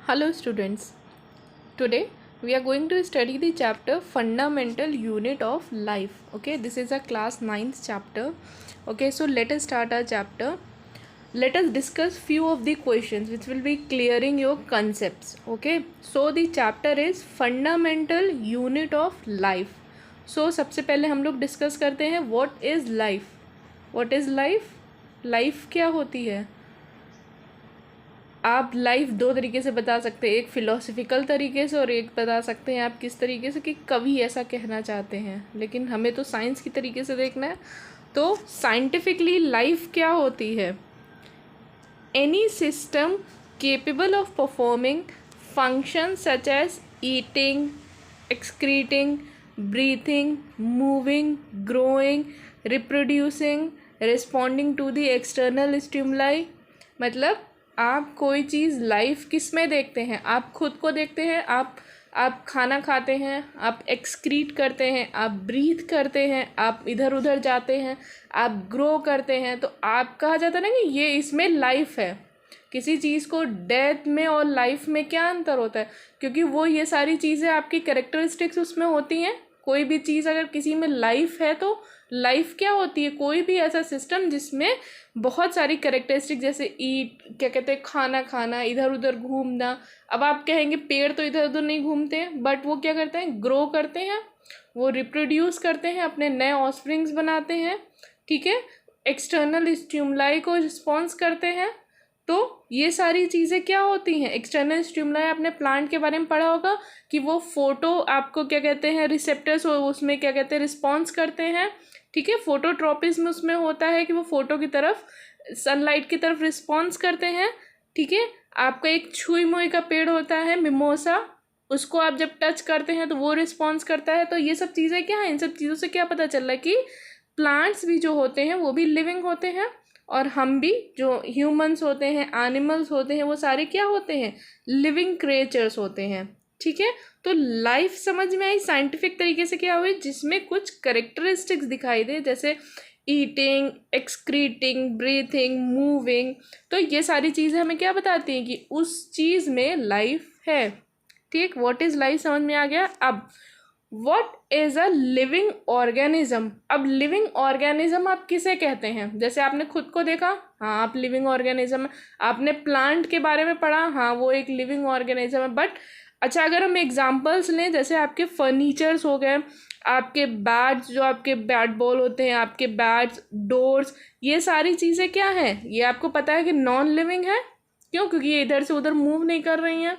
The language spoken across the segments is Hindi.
Hello students, today we are going to study the chapter Fundamental Unit of Life. Okay, this is a class 9th chapter. Okay, so let us start our chapter. Let us discuss few of the questions which will be clearing your concepts. Okay, so the chapter is Fundamental Unit of Life. So सबसे पहले हम लोग डिस्कस करते हैं what is life. What is life? Life क्या होती है? आप लाइफ दो तरीके से बता सकते हैं, एक फ़िलोसफिकल तरीके से और एक बता सकते हैं आप किस तरीके से कि कवि ऐसा कहना चाहते हैं, लेकिन हमें तो साइंस की तरीके से देखना है। तो साइंटिफिकली लाइफ क्या होती है? Any system capable of performing function such as eating, excreting, breathing, moving, growing, reproducing, responding to the external stimuli. मतलब आप कोई चीज़ लाइफ किस में देखते हैं? आप खुद को देखते हैं, आप खाना खाते हैं, आप एक्सक्रीट करते हैं, आप ब्रीथ करते हैं, आप इधर उधर जाते हैं, आप ग्रो करते हैं, तो आप कहा जाता है ना कि ये इसमें लाइफ है। किसी चीज़ को डेथ में और लाइफ में क्या अंतर होता है? क्योंकि वो ये सारी चीज़ें आपकी कैरेक्टरिस्टिक्स उसमें होती हैं। कोई भी चीज़ अगर किसी में लाइफ है तो लाइफ क्या होती है? कोई भी ऐसा सिस्टम जिसमें बहुत सारी कैरेक्टरिस्टिक, जैसे ईट, क्या कहते हैं, खाना खाना, इधर उधर घूमना। अब आप कहेंगे पेड़ तो इधर उधर नहीं घूमते हैं, बट वो क्या करते हैं? ग्रो करते हैं, वो रिप्रोड्यूस करते हैं, अपने नए ऑफस्प्रिंग्स बनाते हैं, ठीक है, एक्सटर्नल स्टिमुलाई को रिस्पॉन्स करते हैं। तो ये सारी चीज़ें क्या होती हैं? External stimuli. आपने प्लांट के बारे में पढ़ा होगा कि वो फोटो आपको क्या कहते हैं, रिसेप्टर्स, उसमें क्या कहते हैं, रिस्पॉन्स करते हैं, ठीक है। फोटोट्रोपिज्म उसमें होता है कि वो फोटो की तरफ, सनलाइट की तरफ रिस्पॉन्स करते हैं, ठीक है। आपका एक छुई मुई का पेड़ होता है, मिमोसा, उसको आप जब टच करते हैं तो वो रिस्पॉन्स करता है। तो ये सब चीज़ें क्या हैं? इन सब चीज़ों से क्या पता चल रहा है कि प्लांट्स भी जो होते हैं वो भी लिविंग होते हैं, और हम भी जो ह्यूमंस होते हैं, एनिमल्स होते हैं, वो सारे क्या होते हैं? लिविंग क्रिएचर्स होते हैं, ठीक है। तो लाइफ समझ में आई साइंटिफिक तरीके से क्या हुई, जिसमें कुछ करेक्टरिस्टिक्स दिखाई दे, जैसे ईटिंग, एक्सक्रीटिंग, ब्रीथिंग, मूविंग। तो ये सारी चीज़ें हमें क्या बताती हैं कि उस चीज़ में लाइफ है, ठीक। व्हाट इज़ लाइफ समझ में आ गया। अब what is a living organism. अब लिविंग ऑर्गेनिज्म आप किसे कहते हैं? जैसे आपने खुद को देखा, हाँ आप लिविंग ऑर्गेनिज्म। आपने प्लांट के बारे में पढ़ा, हाँ वो एक लिविंग ऑर्गेनिज्म है। बट अच्छा, अगर हम एग्जांपल्स लें, जैसे आपके फर्नीचर्स हो गए, आपके बैट्स, जो आपके बैट बॉल होते हैं, आपके बैट्स, डोर्स, ये सारी चीज़ें क्या हैं? ये आपको पता है कि नॉन लिविंग है। क्यों? क्योंकि ये इधर से उधर मूव नहीं कर रही हैं,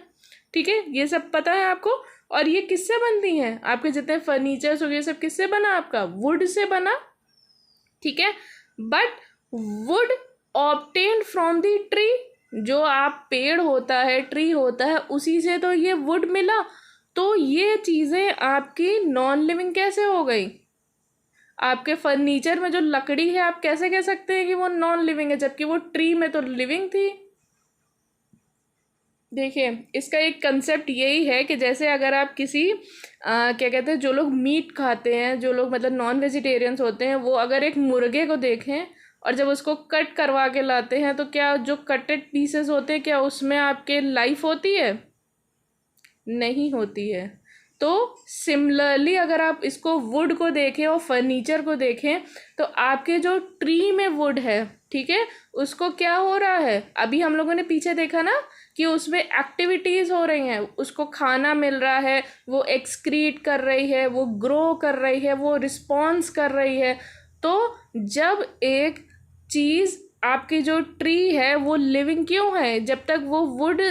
ठीक है। ये सब पता है आपको। और ये किससे बनती हैं? आपके जितने फर्नीचर्स हो गए सब किससे बना? आपका वुड से बना, ठीक है। But would obtained from the tree, जो आप पेड़ होता है, ट्री होता है, उसी से तो ये वुड मिला। तो ये चीज़ें आपकी नॉन लिविंग कैसे हो गई? आपके फर्नीचर में जो लकड़ी है, आप कैसे कह सकते हैं कि वो नॉन लिविंग है, जबकि वो ट्री में तो लिविंग थी? देखिए, इसका एक कंसेप्ट यही है कि जैसे अगर आप किसी क्या कहते हैं, जो लोग मीट खाते हैं, जो लोग मतलब नॉन वेजिटेरियंस होते हैं, वो अगर एक मुर्गे को देखें और जब उसको कट करवा के लाते हैं, तो क्या जो कटेड पीसेस होते हैं, क्या उसमें आपके लाइफ होती है? नहीं होती है। तो सिमिलरली अगर आप इसको वुड को देखें और फर्नीचर को देखें, तो आपके जो ट्री में वुड है, ठीक है, उसको क्या हो रहा है? अभी हम लोगों ने पीछे देखा ना कि उसमें एक्टिविटीज़ हो रही हैं, उसको खाना मिल रहा है, वो एक्सक्रीट कर रही है, वो ग्रो कर रही है, वो रिस्पॉन्स कर रही है। तो जब एक चीज़, आपकी जो ट्री है वो लिविंग क्यों है? जब तक वो वुड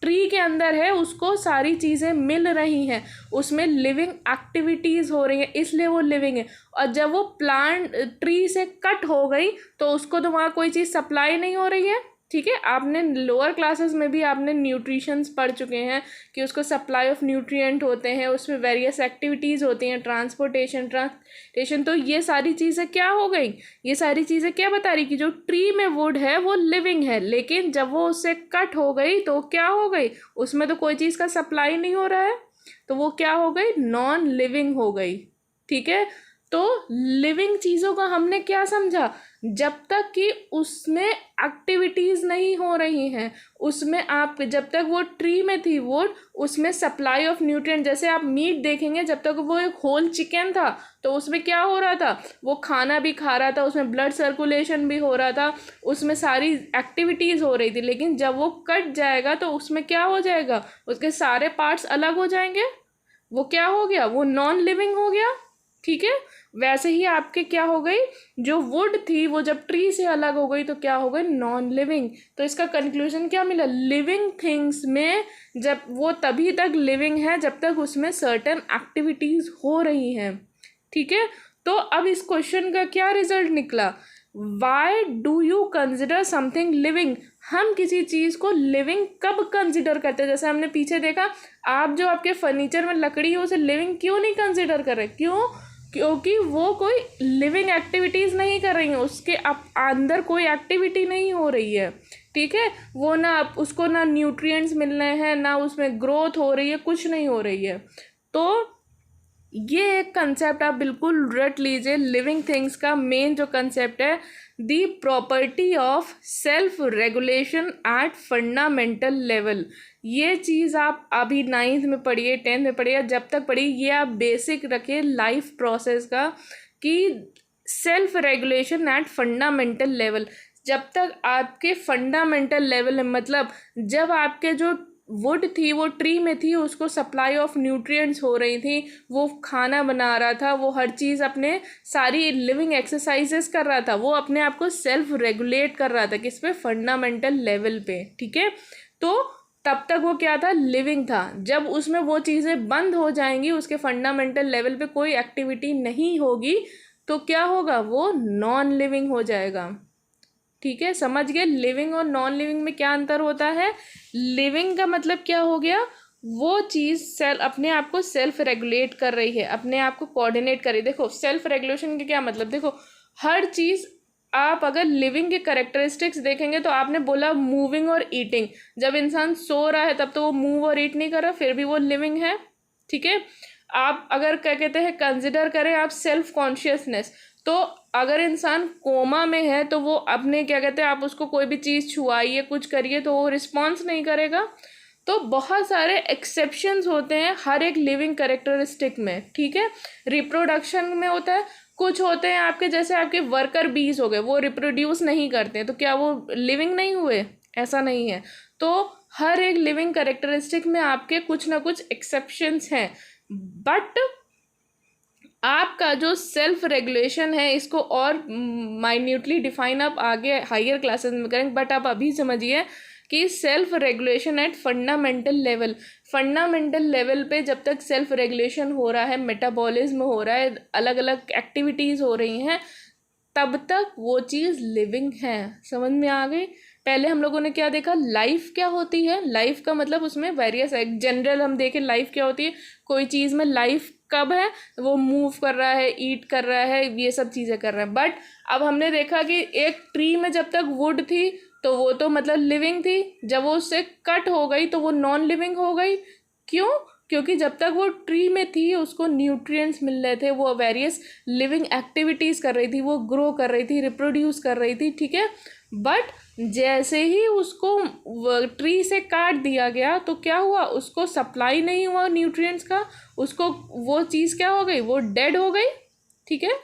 ट्री के अंदर है, उसको सारी चीज़ें मिल रही हैं, उसमें लिविंग एक्टिविटीज़ हो रही हैं, इसलिए वो लिविंग है। और जब वो प्लांट ट्री से कट हो गई तो उसको तो वहाँ कोई चीज़ सप्लाई नहीं हो रही है, ठीक है। आपने लोअर क्लासेस में भी आपने न्यूट्रिशंस पढ़ चुके हैं कि उसको सप्लाई ऑफ न्यूट्रिएंट होते हैं, उसमें वेरियस एक्टिविटीज़ होती हैं, ट्रांसपोर्टेशन। तो ये सारी चीज़ें क्या हो गई? ये सारी चीज़ें क्या बता रही कि जो ट्री में वुड है वो लिविंग है, लेकिन जब वो उससे कट हो गई तो क्या हो गई? उसमें तो कोई चीज़ का सप्लाई नहीं हो रहा है, तो वो क्या हो गई? नॉन लिविंग हो गई, ठीक है। तो लिविंग चीज़ों का हमने क्या समझा, जब तक कि उसमें एक्टिविटीज़ नहीं हो रही हैं, उसमें आप जब तक वो ट्री में थी वो उसमें सप्लाई ऑफ न्यूट्रिएंट, जैसे आप मीट देखेंगे जब तक वो एक होल चिकन था तो उसमें क्या हो रहा था, वो खाना भी खा रहा था, उसमें ब्लड सर्कुलेशन भी हो रहा था, उसमें सारी एक्टिविटीज़ हो रही थी। लेकिन जब वो कट जाएगा तो उसमें क्या हो जाएगा, उसके सारे पार्ट्स अलग हो जाएंगे, वो क्या हो गया, वो नॉन लिविंग हो गया। ठीक है, वैसे ही आपके क्या हो गई, जो वुड थी वो जब ट्री से अलग हो गई तो क्या हो गई, नॉन लिविंग। तो इसका कंक्लूजन क्या मिला, लिविंग थिंग्स में जब वो तभी तक लिविंग है जब तक उसमें सर्टेन एक्टिविटीज़ हो रही हैं। ठीक है, तो अब इस क्वेश्चन का क्या रिजल्ट निकला, why do you consider something living, हम किसी चीज़ को लिविंग कब कंसिडर करते हैं। जैसे हमने पीछे देखा, आप जो आपके फर्नीचर में लकड़ी है उसे लिविंग क्यों नहीं कंसिडर कर रहे, क्यों, क्योंकि वो कोई लिविंग एक्टिविटीज़ नहीं कर रही हैं, उसके अंदर कोई एक्टिविटी नहीं हो रही है। ठीक है, वो ना उसको ना न्यूट्रिएंट्स मिल रहे हैं, ना उसमें ग्रोथ हो रही है, कुछ नहीं हो रही है। तो ये एक कंसेप्ट आप बिल्कुल रट लीजिए, लिविंग थिंग्स का मेन जो कंसेप्ट है, the property of self regulation at fundamental level. ये चीज़ आप अभी 9th में पढ़िए, 10th में पढ़िए, जब तक पढ़िए ये आप बेसिक रखिए लाइफ प्रोसेस का, कि self regulation at fundamental level. जब तक आपके फंडामेंटल लेवल है, मतलब जब आपके जो वुड थी वो ट्री में थी, उसको सप्लाई ऑफ न्यूट्रिएंट्स हो रही थी, वो खाना बना रहा था, वो हर चीज़ अपने सारी लिविंग एक्सरसाइजेस कर रहा था, वो अपने आप को सेल्फ रेगुलेट कर रहा था, किस पे, फंडामेंटल लेवल पे। ठीक है, तो तब तक वो क्या था, लिविंग था। जब उसमें वो चीज़ें बंद हो जाएंगी, उसके फंडामेंटल लेवल पे कोई एक्टिविटी नहीं होगी, तो क्या होगा, वो नॉन लिविंग हो जाएगा। ठीक है, समझ गए लिविंग और नॉन लिविंग में क्या अंतर होता है। लिविंग का मतलब क्या हो गया, वो चीज़ अपने आप को सेल्फ रेगुलेट कर रही है, अपने आप को कोऑर्डिनेट कर रही है। देखो सेल्फ रेगुलेशन के क्या मतलब, देखो हर चीज़, आप अगर लिविंग के कैरेक्टरिस्टिक्स देखेंगे तो आपने बोला मूविंग और ईटिंग, जब इंसान सो रहा है तब तो वो मूव और ईट नहीं कर रहा, फिर भी वो लिविंग है। ठीक है, आप अगर क्या कहते हैं कंसिडर करें आप सेल्फ कॉन्शियसनेस, तो अगर इंसान कोमा में है तो वो अपने क्या कहते हैं, आप उसको कोई भी चीज़ छुआइए, कुछ करिए तो वो रिस्पॉन्स नहीं करेगा। तो बहुत सारे एक्सेप्शंस होते हैं हर एक लिविंग कैरेक्टरिस्टिक में। ठीक है, रिप्रोडक्शन में होता है, कुछ होते हैं आपके जैसे आपके वर्कर बीज हो गए, वो रिप्रोड्यूस नहीं करते हैं, तो क्या वो लिविंग नहीं हुए, ऐसा नहीं है। तो हर एक लिविंग कैरेक्टरिस्टिक में आपके कुछ ना कुछ एक्सेप्शंस हैं, बट आपका जो सेल्फ रेगुलेशन है इसको और माइन्यूटली डिफाइन आप आगे हायर क्लासेस में करेंगे, बट आप अभी समझिए कि self regulation at fundamental level, fundamental level पे जब तक सेल्फ रेगुलेशन हो रहा है, मेटाबॉलिज्म हो रहा है, अलग अलग एक्टिविटीज़ हो रही हैं, तब तक वो चीज़ लिविंग है। समझ में आ गई। पहले हम लोगों ने क्या देखा, लाइफ क्या होती है, लाइफ का मतलब उसमें वेरियस जनरल हम देखें लाइफ क्या होती है, कोई चीज़ में लाइफ कब है, वो मूव कर रहा है, ईट कर रहा है, ये सब चीज़ें कर रहा है। बट अब हमने देखा कि एक ट्री में जब तक वुड थी तो वो तो मतलब लिविंग थी, जब वो उससे कट हो गई तो वो नॉन लिविंग हो गई। क्यों, क्योंकि जब तक वो ट्री में थी उसको न्यूट्रिएंट्स मिल रहे थे, वो वेरियस लिविंग एक्टिविटीज़ कर रही थी, वो ग्रो कर रही थी, रिप्रोड्यूस कर रही थी। ठीक है, बट जैसे ही उसको ट्री से काट दिया गया तो क्या हुआ, उसको सप्लाई नहीं हुआ न्यूट्रिएंट्स का, उसको वो चीज़ क्या हो गई, वो डेड हो गई। ठीक है,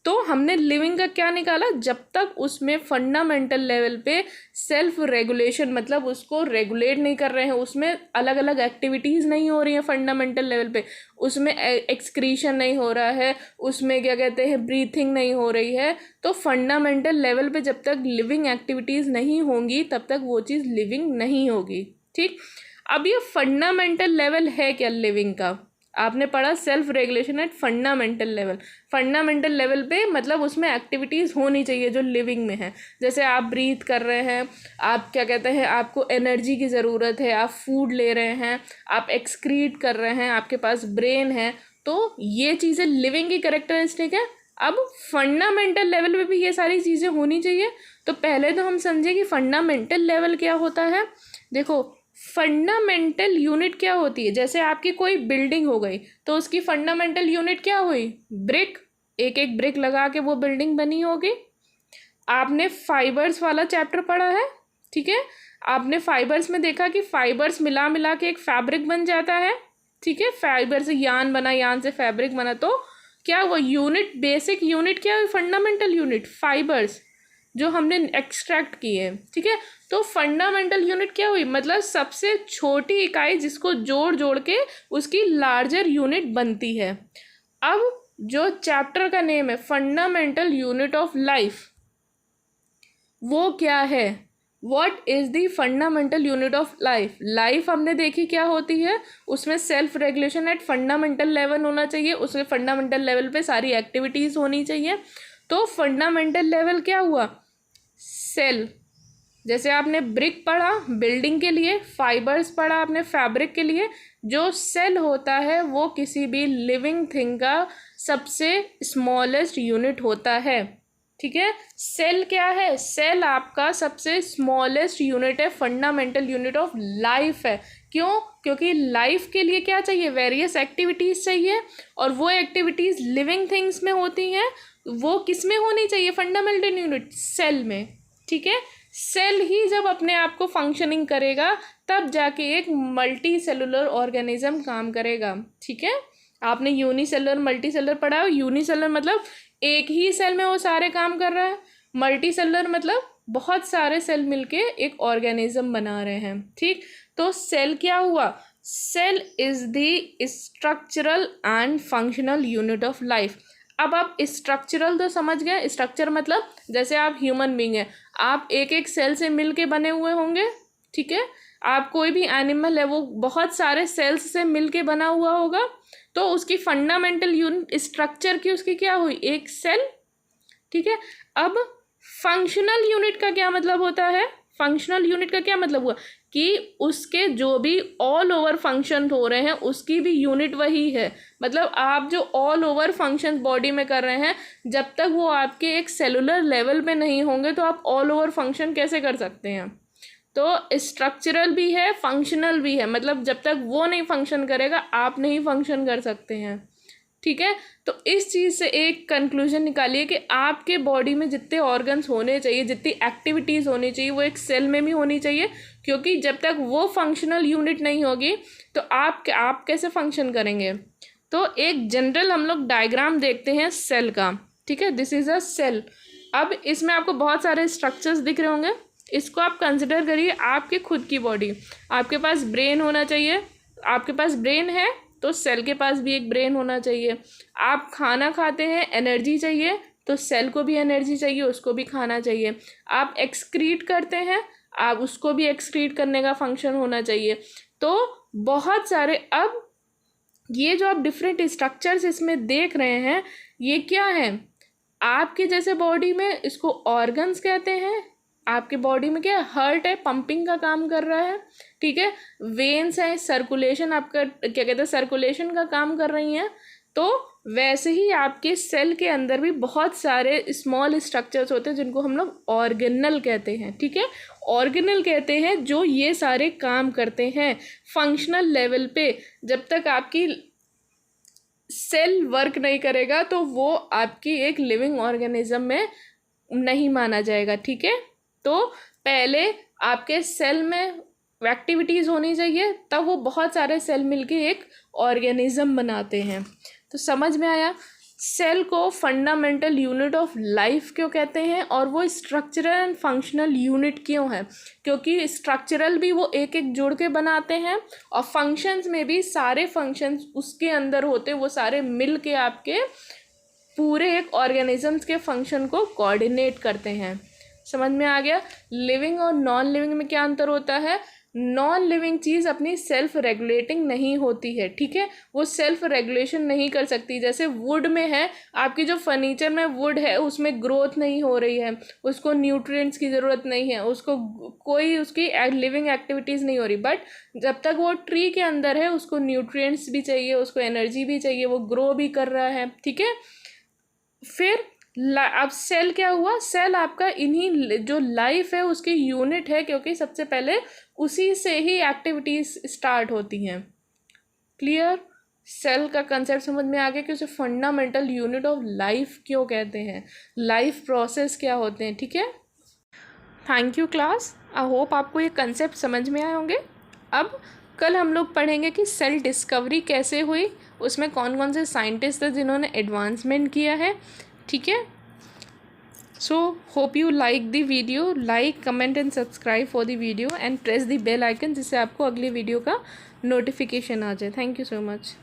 तो हमने लिविंग का क्या निकाला, जब तक उसमें फंडामेंटल लेवल पे सेल्फ रेगुलेशन, मतलब उसको रेगुलेट नहीं कर रहे हैं, उसमें अलग अलग एक्टिविटीज़ नहीं हो रही हैं फंडामेंटल लेवल पे, उसमें एक्सक्रीशन नहीं हो रहा है, उसमें क्या कहते हैं ब्रीथिंग नहीं हो रही है, तो फंडामेंटल लेवल पे जब तक लिविंग एक्टिविटीज़ नहीं होंगी तब तक वो चीज़ लिविंग नहीं होगी। ठीक, अब ये फंडामेंटल लेवल है क्या लिविंग का, आपने पढ़ा self regulation at fundamental level, fundamental level पे मतलब उसमें एक्टिविटीज़ होनी चाहिए जो लिविंग में है। जैसे आप ब्रीथ कर रहे हैं, आप क्या कहते हैं, आपको एनर्जी की ज़रूरत है, आप फूड ले रहे हैं, आप एक्सक्रीट कर रहे हैं, आपके पास ब्रेन है, तो ये चीज़ें लिविंग की कैरेक्टरिस्टिक है। अब फंडामेंटल लेवल पे भी ये सारी चीज़ें होनी चाहिए। तो पहले तो हम समझे कि फंडामेंटल लेवल क्या होता है। देखो फंडामेंटल यूनिट क्या होती है? जैसे आपकी कोई बिल्डिंग हो गई तो उसकी फंडामेंटल यूनिट क्या हुई? ब्रिक। एक एक ब्रिक लगा के वो बिल्डिंग बनी होगी। आपने फाइबर्स वाला चैप्टर पढ़ा है, ठीक है? आपने फाइबर्स में देखा कि फाइबर्स मिला मिला के एक फैब्रिक बन जाता है, ठीक है? फाइबर से यान बना, यान से फैब्रिक बना, तो क्या वो यूनिट, बेसिक यूनिट क्या है? फंडामेंटल यूनिट फाइबर्स जो हमने एक्सट्रैक्ट किए, ठीक है? तो फंडामेंटल यूनिट क्या हुई? मतलब सबसे छोटी इकाई जिसको जोड़ जोड़ के उसकी लार्जर यूनिट बनती है। अब जो चैप्टर का नेम है फंडामेंटल यूनिट ऑफ लाइफ, वो क्या है? What is the fundamental unit of life? Life हमने देखी क्या होती है, उसमें self regulation at fundamental level होना चाहिए, उसमें फंडामेंटल लेवल पे सारी एक्टिविटीज होनी चाहिए। तो फंडामेंटल लेवल क्या हुआ? सेल। जैसे आपने ब्रिक पढ़ा बिल्डिंग के लिए, फाइबर्स पढ़ा आपने फैब्रिक के लिए, जो सेल होता है वो किसी भी लिविंग थिंग का सबसे स्मॉलेस्ट यूनिट होता है, ठीक है? सेल क्या है? सेल आपका सबसे स्मॉलेस्ट यूनिट है, फंडामेंटल यूनिट ऑफ लाइफ है। क्यों? क्योंकि लाइफ के लिए क्या चाहिए? वेरियस एक्टिविटीज़ चाहिए, और वो एक्टिविटीज़ लिविंग थिंग्स में होती हैं। वो किस में होनी चाहिए? फंडामेंटल यूनिट सेल में, ठीक है? सेल ही जब अपने आप को फंक्शनिंग करेगा तब जाके एक मल्टी सेलुलर ऑर्गेनिज्म काम करेगा, ठीक है? आपने यूनिसेलुलर मल्टी सेलुलर पढ़ा है। यूनिसेलुलर मतलब एक ही सेल में वो सारे काम कर रहा है, मल्टी सेलुलर मतलब बहुत सारे सेल मिलके एक ऑर्गेनिज्म बना रहे हैं, ठीक? तो सेल क्या हुआ? Cell is the structural and functional unit of life. अब आप स्ट्रक्चरल तो समझ गए, स्ट्रक्चर मतलब जैसे आप ह्यूमन बीइंग हैं, आप एक एक सेल से मिल के बने हुए होंगे, ठीक है? आप कोई भी एनिमल है वो बहुत सारे सेल्स से मिल के बना हुआ होगा, तो उसकी फंडामेंटल यूनिट स्ट्रक्चर की उसकी क्या हुई? एक सेल, ठीक है? अब फंक्शनल यूनिट का क्या मतलब होता है? फंक्शनल यूनिट का क्या मतलब हुआ कि उसके जो भी ऑल ओवर फंक्शन हो रहे हैं उसकी भी यूनिट वही है। मतलब आप जो ऑल ओवर फंक्शन बॉडी में कर रहे हैं, जब तक वो आपके एक सेलुलर लेवल पे नहीं होंगे तो आप ऑल ओवर फंक्शन कैसे कर सकते हैं? तो स्ट्रक्चरल भी है, फंक्शनल भी है, मतलब जब तक वो नहीं फंक्शन करेगा आप नहीं फंक्शन कर सकते हैं, ठीक है? तो इस चीज़ से एक कंक्लूजन निकालिए कि आपके बॉडी में जितने ऑर्गन्स होने चाहिए, जितनी एक्टिविटीज़ होनी चाहिए, वो एक सेल में भी होनी चाहिए, क्योंकि जब तक वो फंक्शनल यूनिट नहीं होगी तो आप कैसे फंक्शन करेंगे? तो एक जनरल हम लोग डायग्राम देखते हैं सेल का, ठीक है? This is a cell. अब इसमें आपको बहुत सारे स्ट्रक्चर्स दिख रहे होंगे, इसको आप कंसिडर करिए आपके खुद की बॉडी। आपके पास ब्रेन होना चाहिए, आपके पास ब्रेन है तो सेल के पास भी एक ब्रेन होना चाहिए। आप खाना खाते हैं, एनर्जी चाहिए, तो सेल को भी एनर्जी चाहिए, उसको भी खाना चाहिए। आप एक्सक्रीट करते हैं, आप उसको भी एक्सक्रीट करने का फंक्शन होना चाहिए। तो बहुत सारे, अब ये जो आप डिफरेंट स्ट्रक्चर्स इसमें देख रहे हैं, ये क्या है? आपके जैसे बॉडी में इसको ऑर्गन्स कहते हैं। आपके बॉडी में क्या हार्ट है, पंपिंग का काम कर रहा है, ठीक है? वेन्स है, सर्कुलेशन, आपका क्या कहते हैं, सर्कुलेशन का काम कर रही हैं। तो वैसे ही आपके सेल के अंदर भी बहुत सारे स्मॉल स्ट्रक्चर्स होते हैं जिनको हम लोग ऑर्गेनल कहते हैं, ठीक है? ऑर्गेनल कहते हैं जो ये सारे काम करते हैं फंक्शनल लेवल पे। जब तक आपकी सेल वर्क नहीं करेगा तो वो आपकी एक लिविंग ऑर्गेनिज्म में नहीं माना जाएगा, ठीक है? तो पहले आपके सेल में एक्टिविटीज़ होनी चाहिए, तब वो बहुत सारे सेल मिलके एक ऑर्गेनिज्म बनाते हैं। तो समझ में आया सेल को फंडामेंटल यूनिट ऑफ लाइफ क्यों कहते हैं, और वो स्ट्रक्चरल एंड फंक्शनल यूनिट क्यों है? क्योंकि स्ट्रक्चरल भी वो एक एक जोड़ के बनाते हैं, और फंक्शंस में भी सारे फंक्शंस उसके अंदर होते, वो सारे मिल के आपके पूरे एक ऑर्गेनिजम्स के फंक्शन को कोऑर्डिनेट करते हैं। समझ में आ गया? लिविंग और नॉन लिविंग में क्या अंतर होता है? नॉन लिविंग चीज़ अपनी सेल्फ रेगुलेटिंग नहीं होती है, ठीक है? वो सेल्फ रेगुलेशन नहीं कर सकती। जैसे वुड में है, आपकी जो फर्नीचर में वुड है उसमें ग्रोथ नहीं हो रही है, उसको न्यूट्रिएंट्स की ज़रूरत नहीं है, उसको कोई उसकी लिविंग एक्टिविटीज़ नहीं हो रही, बट जब तक वो ट्री के अंदर है उसको न्यूट्रिएंट्स भी चाहिए, उसको एनर्जी भी चाहिए, वो ग्रो भी कर रहा है, ठीक है? फिर अब सेल क्या हुआ? सेल आपका इन्हीं जो लाइफ है उसकी यूनिट है, क्योंकि सबसे पहले उसी से ही एक्टिविटीज़ स्टार्ट होती हैं। क्लियर? सेल का कंसेप्ट समझ में आ गया कि उसे फंडामेंटल यूनिट ऑफ लाइफ क्यों कहते हैं, लाइफ प्रोसेस क्या होते हैं। ठीक है, thank you class. I hope आपको ये कंसेप्ट समझ में आए होंगे। अब कल हम लोग पढ़ेंगे कि सेल डिस्कवरी कैसे हुई, उसमें कौन कौन से साइंटिस्ट थे जिन्होंने एडवांसमेंट किया है। ठीक है, so hope you like the video, like comment and subscribe for the video and press the bell icon, जिससे आपको अगले वीडियो का नोटिफिकेशन आ जाए। Thank you so much.